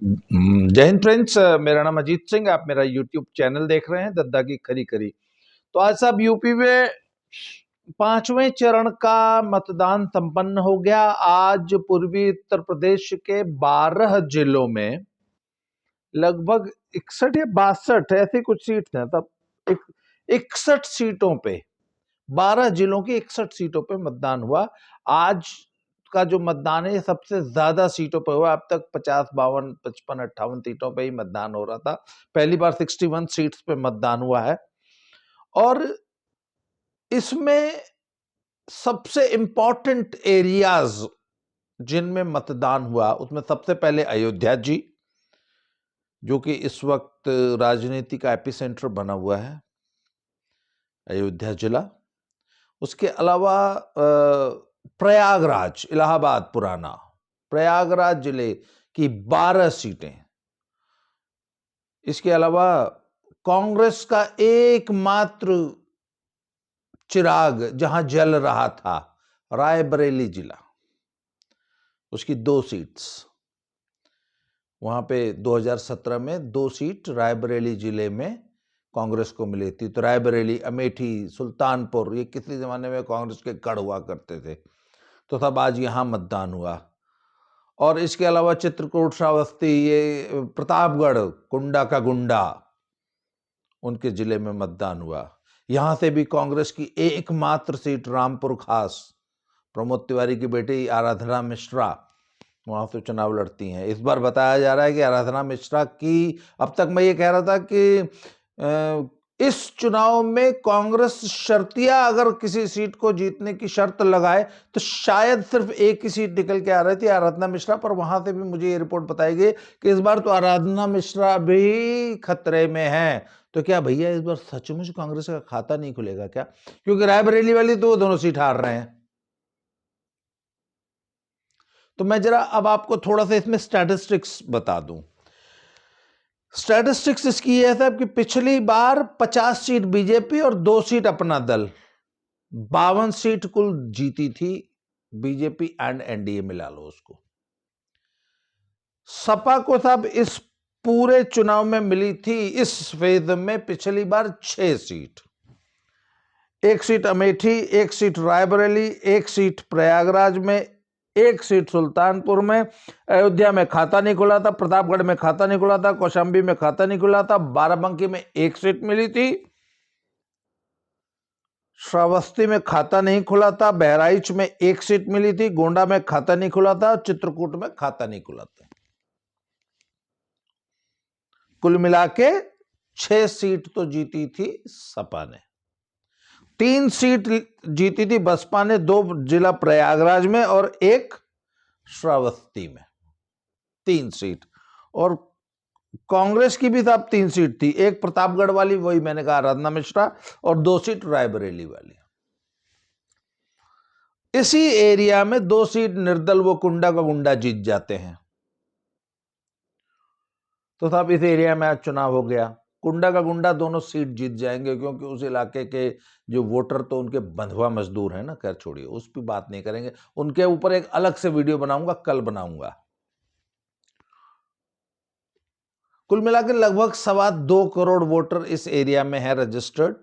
जय हिंद फ्रेंड्स। मेरा नाम अजीत सिंह। आप मेरा यूट्यूब चैनल देख रहे हैं दद्दा की खरी खरी। तो आज साहब यूपी में 5वें चरण का मतदान संपन्न हो गया। आज पूर्वी उत्तर प्रदेश के 12 जिलों में लगभग 61 या 62 ऐसी कुछ सीट हैं। तब 61 सीटों पे 12 जिलों की 61 सीटों पे मतदान हुआ। आज का जो मतदान है सबसे ज्यादा सीटों पर हुआ। अब तक 50, 52, 55, 58 सीटों पे ही मतदान हो रहा था। पहली बार 61 सीट्स पे मतदान हुआ है। और इसमें सबसे इंपॉर्टेंट एरियाज जिनमें मतदान हुआ उसमें सबसे पहले अयोध्या जी, जो कि इस वक्त राजनीति का एपिसेंटर बना हुआ है, अयोध्या जिला। उसके अलावा प्रयागराज, इलाहाबाद पुराना, प्रयागराज जिले की 12 सीटें। इसके अलावा कांग्रेस का एकमात्र चिराग जहां जल रहा था, रायबरेली जिला, उसकी 2 सीट्स। वहां पे 2017 में 2 सीट रायबरेली जिले में कांग्रेस को मिली थी। तो रायबरेली, अमेठी, सुल्तानपुर, ये किसी जमाने में कांग्रेस के गढ़ हुआ करते थे। तो तब आज यहां मतदान हुआ। और इसके अलावा चित्रकूट, श्रावस्ती, ये प्रतापगढ़, कुंडा का गुंडा, उनके जिले में मतदान हुआ। यहां से भी कांग्रेस की एकमात्र सीट रामपुर खास, प्रमोद तिवारी की बेटी आराधना मिश्रा वहां से चुनाव लड़ती हैं। इस बार बताया जा रहा है कि आराधना मिश्रा की, अब तक मैं ये कह रहा था कि इस चुनाव में कांग्रेस शर्तिया अगर किसी सीट को जीतने की शर्त लगाए तो शायद सिर्फ एक ही सीट निकल के आ रही थी, आराधना मिश्रा। पर वहां से भी मुझे ये रिपोर्ट बताई गई कि इस बार तो आराधना मिश्रा भी खतरे में है। तो क्या भैया इस बार सचमुच कांग्रेस का खाता नहीं खुलेगा क्या? क्योंकि रायबरेली वाली तो वो दोनों सीट हार रहे हैं। तो मैं जरा अब आपको थोड़ा सा इसमें स्टैटिस्टिक्स बता दूं। स्टैटिस्टिक्स इसकी है साहब कि पिछली बार 50 सीट बीजेपी और 2 सीट अपना दल, 52 सीट कुल जीती थी बीजेपी एंड एनडीए मिला लो उसको। सपा को साहब इस पूरे चुनाव में मिली थी इस फेज में पिछली बार 6 seat. 1 seat Amethi, 1 seat Raebareli, 1 seat Prayagraj में, 1 सीट सुल्तानपुर में। अयोध्या में खाता नहीं खुला था, प्रतापगढ़ में खाता नहीं खुला था, कौशाम्बी में खाता नहीं खुला था, बाराबंकी में 1 सीट मिली थी, श्रावस्ती में खाता नहीं खुला था, बहराइच में 1 सीट मिली थी, गोंडा में खाता नहीं खुला था, चित्रकूट में खाता नहीं खुला था। कुल मिला के 6 सीट तो जीती थी सपा ने। 3 सीट जीती थी बसपा ने, 2 जिला प्रयागराज में और 1 श्रावस्ती में, 3 सीट। और कांग्रेस की भी साहब 3 सीट थी, 1 प्रतापगढ़ वाली, वही मैंने कहा आराधना मिश्रा, और 2 सीट रायबरेली वाली। इसी एरिया में 2 सीट निर्दल वो कुंडा का गुंडा जीत जाते हैं। तो साहब इस एरिया में आज चुनाव हो गया, कुंडा का गुंडा दोनों सीट जीत जाएंगे, क्योंकि उस इलाके के जो वोटर तो उनके बंधुआ मजदूर हैं ना। खैर छोड़िए, उस पर बात नहीं करेंगे, उनके ऊपर एक अलग से वीडियो बनाऊंगा, कल बनाऊंगा। कुल मिलाकर लगभग 2.25 करोड़ वोटर इस एरिया में है रजिस्टर्ड,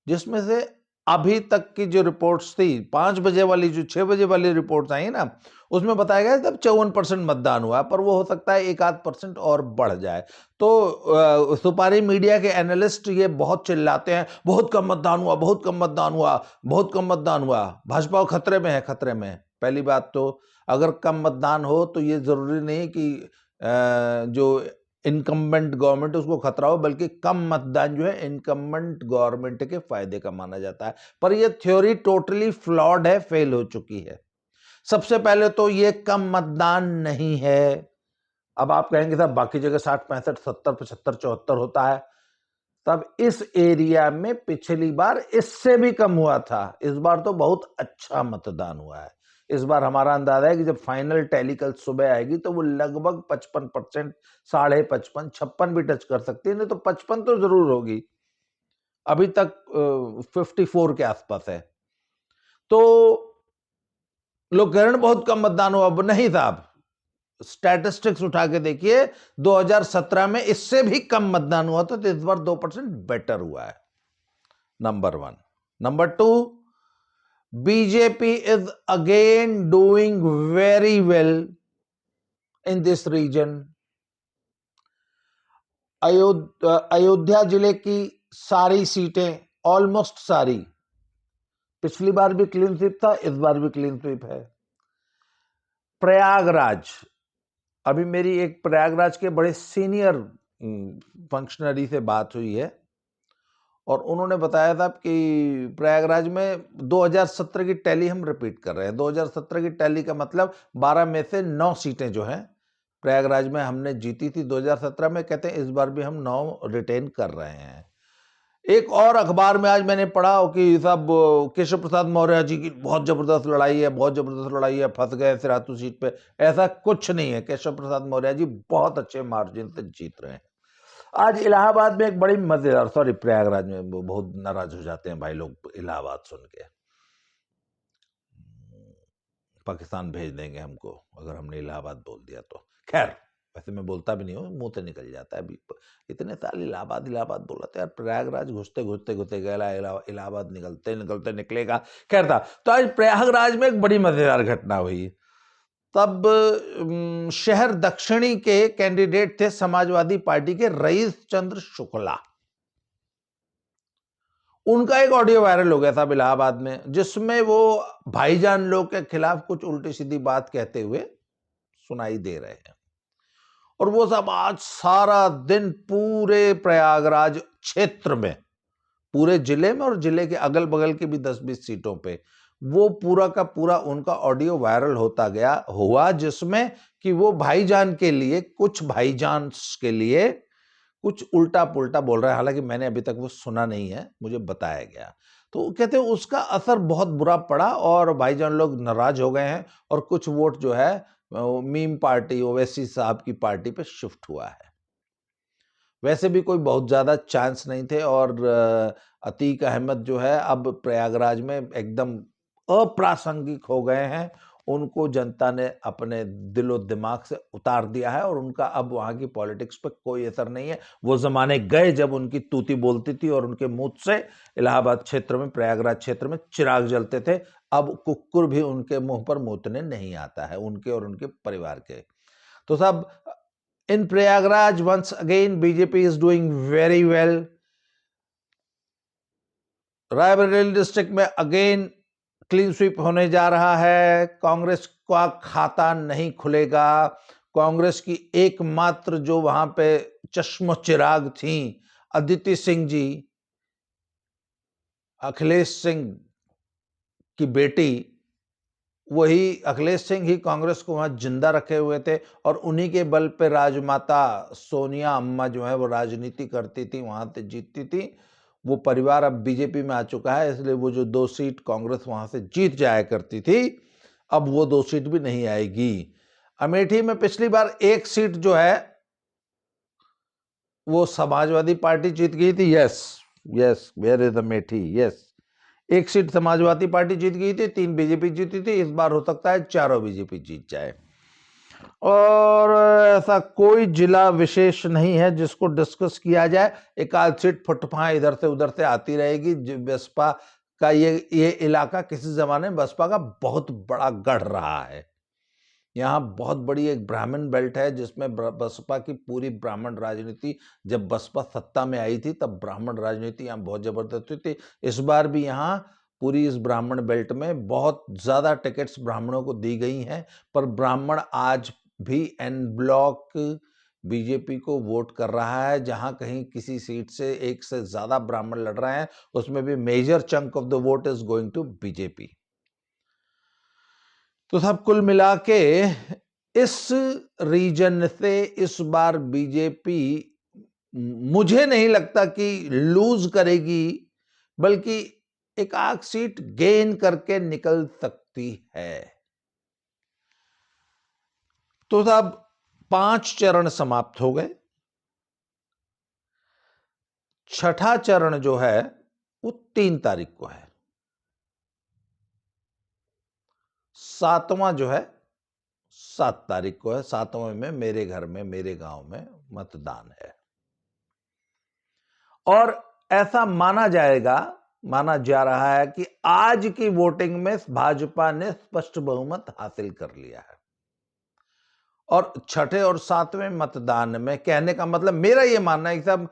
जिसमें से अभी तक की जो रिपोर्ट्स थी 5 बजे वाली, जो 6 बजे वाली रिपोर्ट्स आई ना, उसमें बताया गया तब 54% मतदान हुआ, पर वो हो सकता है 1-8% और बढ़ जाए। तो सुपारी मीडिया के एनालिस्ट ये बहुत चिल्लाते हैं, बहुत कम मतदान हुआ, बहुत कम मतदान हुआ, बहुत कम मतदान हुआ, भाजपा खतरे में है, खतरे में है। पहली बात तो अगर कम मतदान हो तो ये जरूरी नहीं कि जो इनकम्बेंट गवर्नमेंट उसको खतरा हो, बल्कि कम मतदान जो है इनकम्बेंट गवर्नमेंट के फायदे का माना जाता है। पर यह थ्योरी टोटली फ्लॉड है, फेल हो चुकी है। सबसे पहले तो ये कम मतदान नहीं है। अब आप कहेंगे साहब बाकी जगह 60, 65, 70, 75, 74 होता है, तब इस एरिया में पिछली बार इससे भी कम हुआ था। इस बार तो बहुत अच्छा मतदान हुआ है। इस बार हमारा अंदाजा है कि जब फाइनल टैली कल सुबह आएगी तो वो लगभग 55%, 55.5, 56 भी टच कर सकती है, नहीं तो 55 तो जरूर होगी। अभी तक 54 के आसपास है। तो लोग कह रहे हैं बहुत कम मतदान हुआ। नहीं साहब, स्टैटिस्टिक्स उठा के देखिए, 2017 में इससे भी कम मतदान हुआ था, तो इस बार 2% बेटर हुआ है। Number 1। Number 2, BJP is again doing very well in this region. Ayodhya जिले की सारी सीटें, ऑलमोस्ट सारी, पिछली बार भी क्लीन स्वीप था, इस बार भी क्लीन स्वीप है। प्रयागराज, अभी मेरी एक प्रयागराज के बड़े सीनियर फंक्शनरी से बात हुई है और उन्होंने बताया था कि प्रयागराज में 2017 की टैली हम रिपीट कर रहे हैं। 2017 की टैली का मतलब 12 में से 9 सीटें जो हैं प्रयागराज में हमने जीती थी 2017 में। कहते हैं इस बार भी हम 9 रिटेन कर रहे हैं। एक और अखबार में आज मैंने पढ़ा कि साहब केशव प्रसाद मौर्य जी की बहुत जबरदस्त लड़ाई है, बहुत जबरदस्त लड़ाई है, फंस गए सिराथू सीट पे। ऐसा कुछ नहीं है, केशव प्रसाद मौर्य जी बहुत अच्छे मार्जिन से जीत रहे हैं। आज इलाहाबाद में एक बड़ी मजेदार, सॉरी प्रयागराज में बहुत नाराज हो जाते हैं भाई लोग इलाहाबाद सुन के, पाकिस्तान भेज देंगे हमको अगर हमने इलाहाबाद बोल दिया तो। खैर, वैसे मैं बोलता भी नहीं हूँ, मुंह से निकल जाता है। अभी इतने साल इलाहाबाद इलाहाबाद बोला था यार, प्रयागराज घुसते घुसते घुसते गया, इलाहाबाद निकलते निकलते निकलेगा। खैर था, तो आज प्रयागराज में एक बड़ी मजेदार घटना हुई। तब शहर दक्षिणी के कैंडिडेट थे समाजवादी पार्टी के रईस चंद्र शुक्ला। उनका एक ऑडियो वायरल हो गया था इलाहाबाद में, जिसमें वो भाईजान लोग के खिलाफ कुछ उल्टी सीधी बात कहते हुए सुनाई दे रहे हैं। और वो सब आज सारा दिन पूरे प्रयागराज क्षेत्र में, पूरे जिले में और जिले के अगल बगल की भी 10-20 सीटों पे वो पूरा का पूरा उनका ऑडियो वायरल होता गया हुआ, जिसमें कि वो भाईजान के लिए, कुछ भाईजान के लिए कुछ उल्टा पुल्टा बोल रहा है। हालांकि मैंने अभी तक वो सुना नहीं है, मुझे बताया गया। तो कहते हैं उसका असर बहुत बुरा पड़ा और भाईजान लोग नाराज हो गए हैं और कुछ वोट जो है मीम पार्टी, ओवैसी साहब की पार्टी पे शिफ्ट हुआ है। वैसे भी कोई बहुत ज्यादा चांस नहीं थे और अतीक अहमद जो है अब प्रयागराज में एकदम अप्रासंगिक हो गए हैं। उनको जनता ने अपने दिलो दिमाग से उतार दिया है और उनका अब वहां की पॉलिटिक्स पे कोई असर नहीं है। वो जमाने गए जब उनकी तूती बोलती थी और उनके मुंह से इलाहाबाद क्षेत्र में, प्रयागराज क्षेत्र में चिराग जलते थे। अब कुक्कुर भी उनके मुंह पर मूतने नहीं आता है, उनके और उनके परिवार के। तो साहब, in Prayagraj once again BJP is doing very well. Raebareli district में अगेन क्लीन स्वीप होने जा रहा है। कांग्रेस का खाता नहीं खुलेगा। कांग्रेस की एकमात्र जो वहां पे चश्मो चिराग थी, अदिति सिंह जी, अखिलेश सिंह की बेटी, वही अखिलेश सिंह ही कांग्रेस को वहां जिंदा रखे हुए थे और उन्हीं के बल पे राजमाता सोनिया अम्मा जो है वो राजनीति करती थी, वहां से जीतती थी। वो परिवार अब बीजेपी में आ चुका है, इसलिए वो जो 2 सीट कांग्रेस वहां से जीत जाया करती थी, अब वो 2 सीट भी नहीं आएगी। अमेठी में पिछली बार 1 सीट जो है वो समाजवादी पार्टी जीत गई थी। Yes yes, where is Amethi, yes, 1 seat Samajwadi party जीत गई थी, 3 बीजेपी जीती थी। इस बार हो सकता है 4 बीजेपी जीत जाए। और ऐसा कोई जिला विशेष नहीं है जिसको डिस्कस किया जाए। एक आध सीट फुटफा इधर से उधर से आती रहेगी। बसपा का ये इलाका किसी जमाने में बसपा का बहुत बड़ा गढ़ रहा है। यहाँ बहुत बड़ी एक ब्राह्मण बेल्ट है जिसमें बसपा की पूरी ब्राह्मण राजनीति, जब बसपा सत्ता में आई थी तब ब्राह्मण राजनीति यहाँ बहुत जबरदस्त हुई थी। इस बार भी यहाँ पूरी इस ब्राह्मण बेल्ट में बहुत ज्यादा टिकट्स ब्राह्मणों को दी गई हैं, पर ब्राह्मण आज भी एन ब्लॉक बीजेपी को वोट कर रहा है। जहां कहीं किसी सीट से एक से ज्यादा ब्राह्मण लड़ रहे हैं, उसमें भी major chunk of the vote is going to BJP. तो सब कुल मिला के इस रीजन से इस बार बीजेपी, मुझे नहीं लगता कि लूज करेगी, बल्कि एक आध सीट गेन करके निकल सकती है। तो साहब 5 चरण समाप्त हो गए। छठा चरण जो है वो 3 तारीख को है। 7वां जो है 7 तारीख को है, 7वें में मेरे घर में, मेरे गांव में मतदान है। और ऐसा माना जा रहा है कि आज की वोटिंग में भाजपा ने स्पष्ट बहुमत हासिल कर लिया है। और छठे और 7वें मतदान में, कहने का मतलब मेरा यह मानना है कि साहब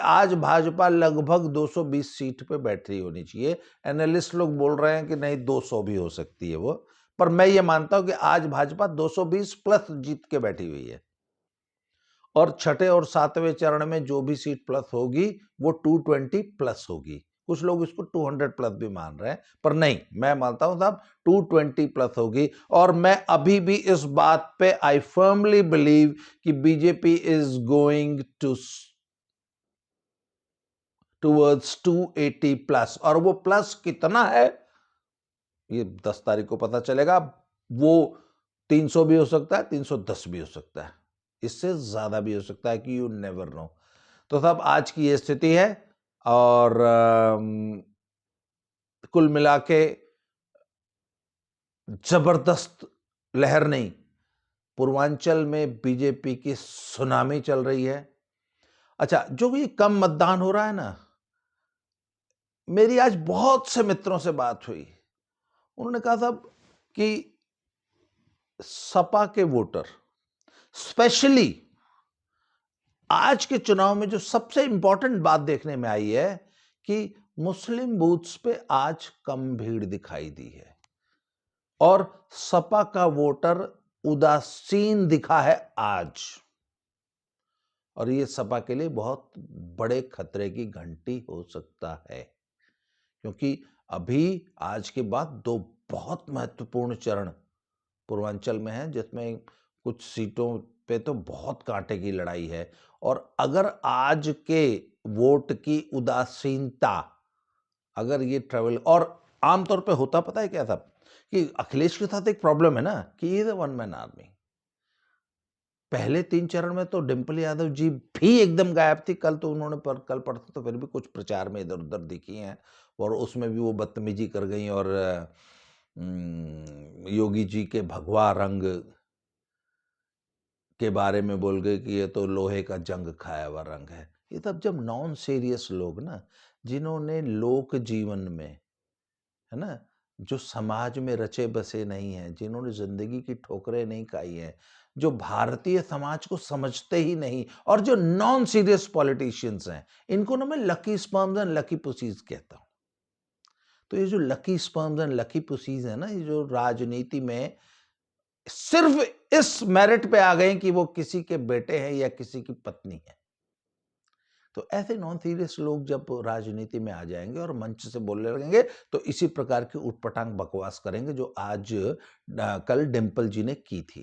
आज भाजपा लगभग 220 सीट पे बैठ रही होनी चाहिए। एनालिस्ट लोग बोल रहे हैं कि नहीं 200 भी हो सकती है वो, पर मैं ये मानता हूं कि आज भाजपा 220 प्लस जीत के बैठी हुई है। और छठे और 7वें चरण में जो भी सीट प्लस होगी वो 220 प्लस होगी। कुछ लोग इसको 200 प्लस भी मान रहे हैं, पर नहीं, मैं मानता हूं साहब 220 प्लस होगी। और मैं अभी भी इस बात पे आई फर्मली बिलीव कि BJP is going towards 280 plus. और वो प्लस कितना है ये 10 तारीख को पता चलेगा। वो 300 भी हो सकता है, 310 भी हो सकता है, इससे ज्यादा भी हो सकता है, कि यू नेवर नो। तो साहब आज की ये स्थिति है। और कुल मिला के जबरदस्त लहर नहीं, पूर्वांचल में बीजेपी की सुनामी चल रही है। अच्छा, जो भी कम मतदान हो रहा है ना, मेरी आज बहुत से मित्रों से बात हुई, उन्होंने कहा साहब कि सपा के वोटर, स्पेशली आज के चुनाव में जो सबसे इंपॉर्टेंट बात देखने में आई है कि मुस्लिम बूथ्स पे आज कम भीड़ दिखाई दी है और सपा का वोटर उदासीन दिखा है आज। और ये सपा के लिए बहुत बड़े खतरे की घंटी हो सकता है, क्योंकि अभी आज के बाद 2 बहुत महत्वपूर्ण चरण पूर्वांचल में है, जिसमें कुछ सीटों पे तो बहुत कांटे की लड़ाई है। और अगर आज के वोट की उदासीनता, अगर ये ट्रेवल, और आमतौर पे होता पता है क्या था, कि अखिलेश के साथ एक प्रॉब्लम है ना कि ये वन मैन आर्मी। पहले 3 चरण में तो डिंपल यादव जी भी एकदम गायब थी। कल तो उन्होंने कल परसों तो फिर भी कुछ प्रचार में इधर उधर दिखी हैं, और उसमें भी वो बदतमीजी कर गई और योगी जी के भगवा रंग के बारे में बोल गए कि ये तो लोहे का जंग खाया हुआ रंग है। ये तब जब नॉन सीरियस लोग ना, जिन्होंने लोक जीवन में, है ना, जो समाज में रचे बसे नहीं हैं, जिन्होंने जिंदगी की ठोकरें नहीं खाई हैं, जो भारतीय समाज को समझते ही नहीं, और जो नॉन सीरियस पॉलिटिशियंस हैं, इनको ना मैं lucky sperms and lucky pussies कहता हूं। तो ये जो lucky sperms and lucky pussies है ना, ये जो राजनीति में सिर्फ इस मेरिट पे आ गए कि वो किसी के बेटे हैं या किसी की पत्नी है, तो ऐसे नॉन सीरियस लोग जब राजनीति में आ जाएंगे और मंच से बोलने लगेंगे, तो इसी प्रकार की उटपटांग बकवास करेंगे जो आज कल डिंपल जी ने की थी,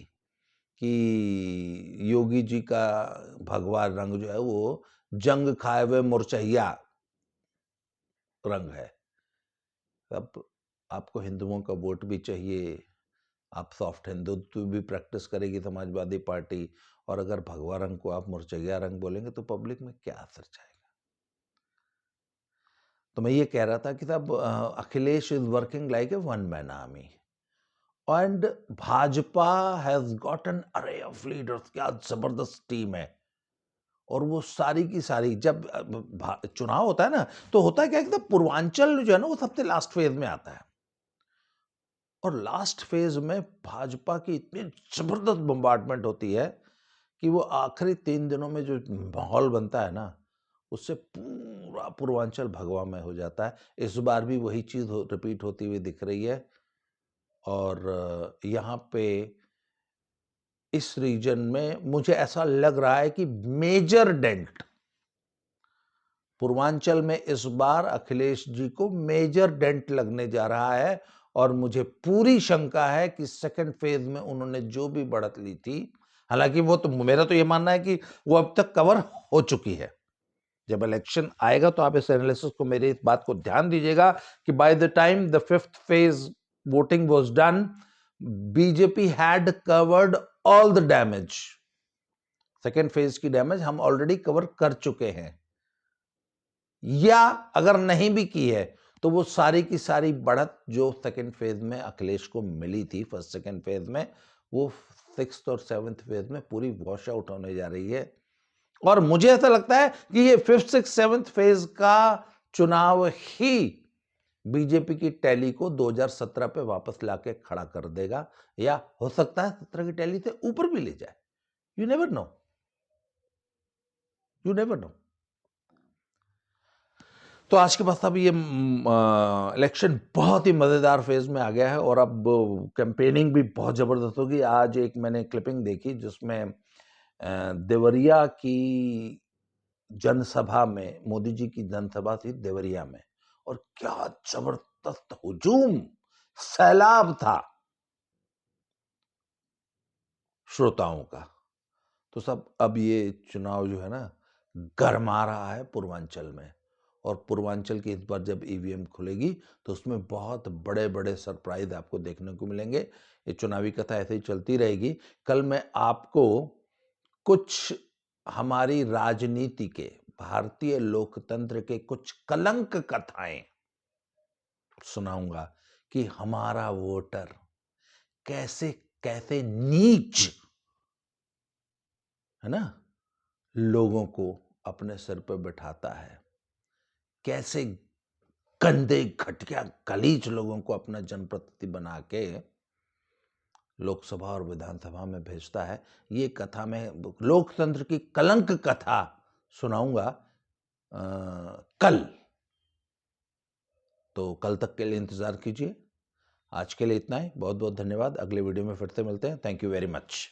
कि योगी जी का भगवा रंग जो है वो जंग खाए हुए मुरचहिया रंग है। अब आपको हिंदुओं का वोट भी चाहिए, आप सॉफ्ट हिंदुत्व भी प्रैक्टिस करेगी समाजवादी पार्टी, और अगर भगवा रंग को आप मुरचैया रंग बोलेंगे तो पब्लिक में क्या असर जाएगा। तो मैं ये कह रहा था कि साहब Akhilesh is working like a one man army, and Bhajpa has got an अरे ऑफ लीडर्स। क्या जबरदस्त टीम है। और वो सारी की सारी, जब चुनाव होता है ना, तो होता है क्या कि पूर्वांचल जो है ना वो सबसे लास्ट फेज में आता है, और लास्ट फेज में भाजपा की इतनी जबरदस्त बम्बार्डमेंट होती है कि वो आखिरी 3 दिनों में जो माहौल बनता है ना, उससे पूरा पूर्वांचल भगवामय हो जाता है। इस बार भी वही चीज रिपीट होती हुई दिख रही है। और यहाँ पे इस रीजन में मुझे ऐसा लग रहा है कि मेजर डेंट पूर्वांचल में इस बार अखिलेश जी को मेजर डेंट लगने जा रहा है। और मुझे पूरी शंका है कि सेकंड फेज में उन्होंने जो भी बढ़त ली थी, हालांकि वो तो, मेरा तो ये मानना है कि वो अब तक कवर हो चुकी है। जब इलेक्शन आएगा तो आप इस एनालिसिस को, मेरी इस बात को ध्यान दीजिएगा कि by the time the 5th phase voting was done, BJP had covered all the damage. Second phase की डैमेज हम ऑलरेडी कवर कर चुके हैं, या अगर नहीं भी की है तो वो सारी की सारी बढ़त जो सेकेंड फेज में अखिलेश को मिली थी फर्स्ट सेकेंड फेज में, वो 6th और 7th फेज में पूरी वॉश आउट होने जा रही है। और मुझे ऐसा लगता है कि ये 5th 6th 7th फेज का चुनाव ही बीजेपी की टैली को 2017 पे वापस लाके खड़ा कर देगा, या हो सकता है 17 की टैली से ऊपर भी ले जाए। You never know, you never know. तो आज के बाद अब ये इलेक्शन बहुत ही मजेदार फेज में आ गया है और अब कैंपेनिंग भी बहुत जबरदस्त होगी। आज एक मैंने क्लिपिंग देखी जिसमें देवरिया की जनसभा में, मोदी जी की जनसभा थी देवरिया में, और क्या जबरदस्त हुजूम, सैलाब था श्रोताओं का। तो सब अब ये चुनाव जो है ना गरमा रहा है पूर्वांचल में, और पूर्वांचल की इस बार जब ईवीएम खुलेगी तो उसमें बहुत बड़े बड़े सरप्राइज आपको देखने को मिलेंगे। ये चुनावी कथा ऐसे ही चलती रहेगी। कल मैं आपको कुछ हमारी राजनीति के, भारतीय लोकतंत्र के कुछ कलंक कथाएं सुनाऊंगा कि हमारा वोटर कैसे कैसे नीच, है ना, लोगों को अपने सिर पर बिठाता है, कैसे गंदे घटिया गलीज लोगों को अपना जनप्रतिनिधि बना के लोकसभा और विधानसभा में भेजता है। ये कथा में लोकतंत्र की कलंक कथा सुनाऊंगा कल। तो कल तक के लिए इंतजार कीजिए। आज के लिए इतना ही। बहुत बहुत धन्यवाद। अगले वीडियो में फिर से मिलते हैं। Thank you very much.